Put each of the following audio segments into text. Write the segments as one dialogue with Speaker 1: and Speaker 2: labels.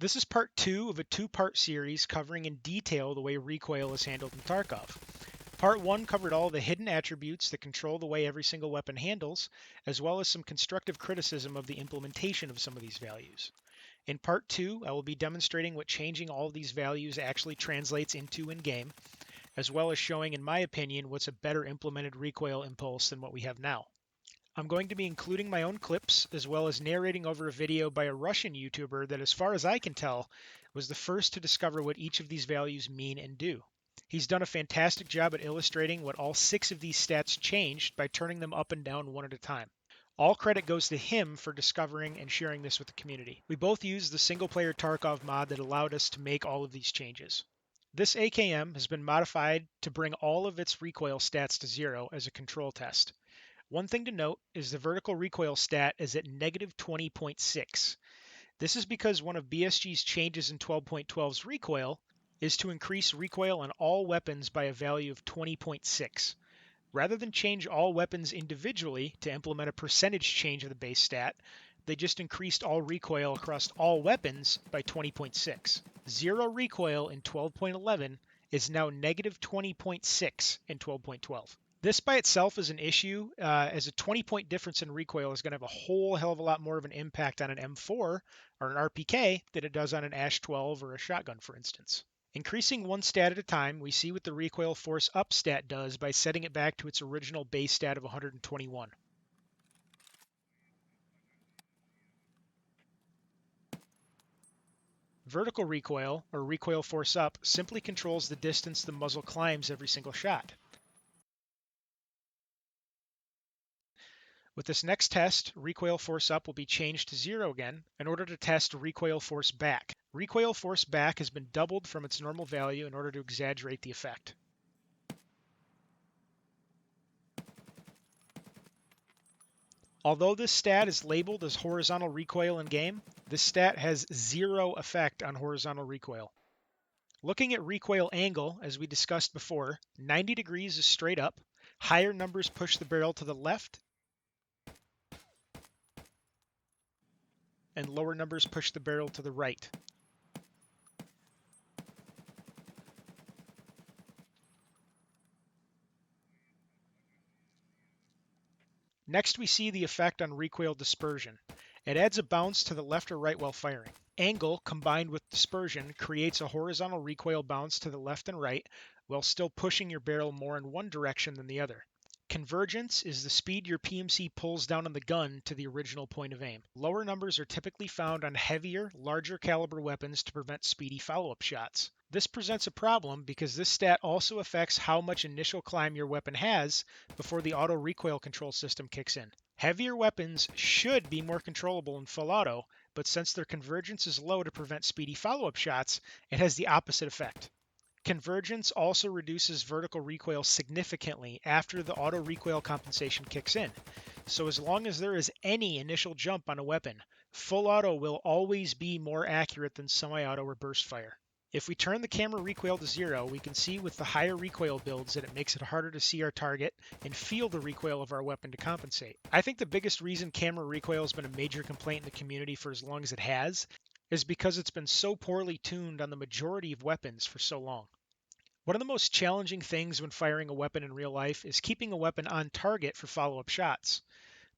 Speaker 1: This is part 2 of a 2-part series covering in detail the way recoil is handled in Tarkov. Part 1 covered all the hidden attributes that control the way every single weapon handles, as well as some constructive criticism of the implementation of some of these values. In part 2, I will be demonstrating what changing all of these values actually translates into in-game, as well as showing, in my opinion, what's a better implemented recoil impulse than what we have now. I'm going to be including my own clips, as well as narrating over a video by a Russian YouTuber that, as far as I can tell, was the first to discover what each of these values mean and do. He's done a fantastic job at illustrating what all 6 of these stats changed by turning them up and down one at a time. All credit goes to him for discovering and sharing this with the community. We both used the single-player Tarkov mod that allowed us to make all of these changes. This AKM has been modified to bring all of its recoil stats to 0 as a control test. One thing to note is the vertical recoil stat is at negative 20.6. This is because one of BSG's changes in 12.12's recoil is to increase recoil on all weapons by a value of 20.6. Rather than change all weapons individually to implement a percentage change of the base stat, they just increased all recoil across all weapons by 20.6. Zero recoil in 12.11 is now negative 20.6 in 12.12. This by itself is an issue, as a 20-point difference in recoil is going to have a whole hell of a lot more of an impact on an M4 or an RPK than it does on an Ash 12 or a shotgun, for instance. Increasing one stat at a time, we see what the Recoil Force Up stat does by setting it back to its original base stat of 121. Vertical recoil, or Recoil Force Up, simply controls the distance the muzzle climbs every single shot. With this next test, Recoil Force Up will be changed to 0 again in order to test Recoil Force Back. Recoil Force Back has been doubled from its normal value in order to exaggerate the effect. Although this stat is labeled as horizontal recoil in game, this stat has 0 effect on horizontal recoil. Looking at recoil angle, as we discussed before, 90 degrees is straight up, higher numbers push the barrel to the left, and lower numbers push the barrel to the right. Next, we see the effect on Recoil Dispersion. It adds a bounce to the left or right while firing. Angle combined with dispersion creates a horizontal recoil bounce to the left and right while still pushing your barrel more in one direction than the other. Convergence is the speed your PMC pulls down on the gun to the original point of aim. Lower numbers are typically found on heavier, larger caliber weapons to prevent speedy follow-up shots. This presents a problem because this stat also affects how much initial climb your weapon has before the auto recoil control system kicks in. Heavier weapons should be more controllable in full auto, but since their convergence is low to prevent speedy follow-up shots, it has the opposite effect. Convergence also reduces vertical recoil significantly after the auto recoil compensation kicks in. So as long as there is any initial jump on a weapon, full auto will always be more accurate than semi-auto or burst fire. If we turn the camera recoil to 0, we can see with the higher recoil builds that it makes it harder to see our target and feel the recoil of our weapon to compensate. I think the biggest reason camera recoil has been a major complaint in the community for as long as it has is because it's been so poorly tuned on the majority of weapons for so long. One of the most challenging things when firing a weapon in real life is keeping a weapon on target for follow-up shots.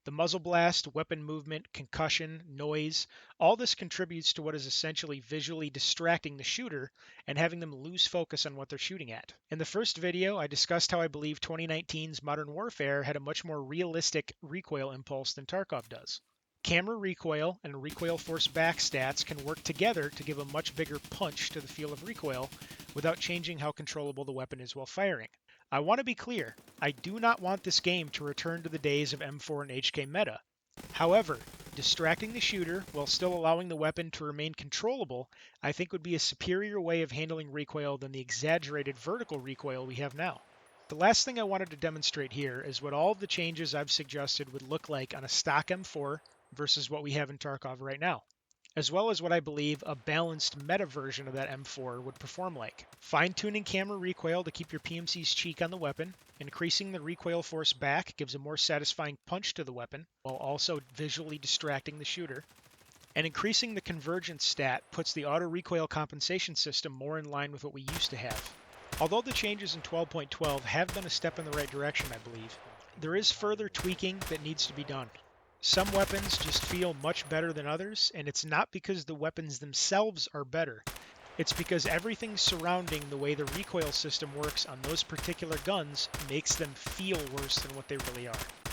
Speaker 1: The muzzle blast, weapon movement, concussion, noise, all this contributes to what is essentially visually distracting the shooter and having them lose focus on what they're shooting at. In the first video, I discussed how I believe 2019's Modern Warfare had a much more realistic recoil impulse than Tarkov does. Camera recoil and recoil force back stats can work together to give a much bigger punch to the feel of recoil without changing how controllable the weapon is while firing. I want to be clear, I do not want this game to return to the days of M4 and HK meta. However, distracting the shooter while still allowing the weapon to remain controllable, I think would be a superior way of handling recoil than the exaggerated vertical recoil we have now. The last thing I wanted to demonstrate here is what all of the changes I've suggested would look like on a stock M4 versus what we have in Tarkov right now, as well as what I believe a balanced meta version of that M4 would perform like. Fine-tuning camera recoil to keep your PMC's cheek on the weapon, increasing the recoil force back gives a more satisfying punch to the weapon, while also visually distracting the shooter. And increasing the convergence stat puts the auto recoil compensation system more in line with what we used to have. Although the changes in 12.12 have been a step in the right direction, I believe, there is further tweaking that needs to be done. Some weapons just feel much better than others, and it's not because the weapons themselves are better. It's because everything surrounding the way the recoil system works on those particular guns makes them feel worse than what they really are.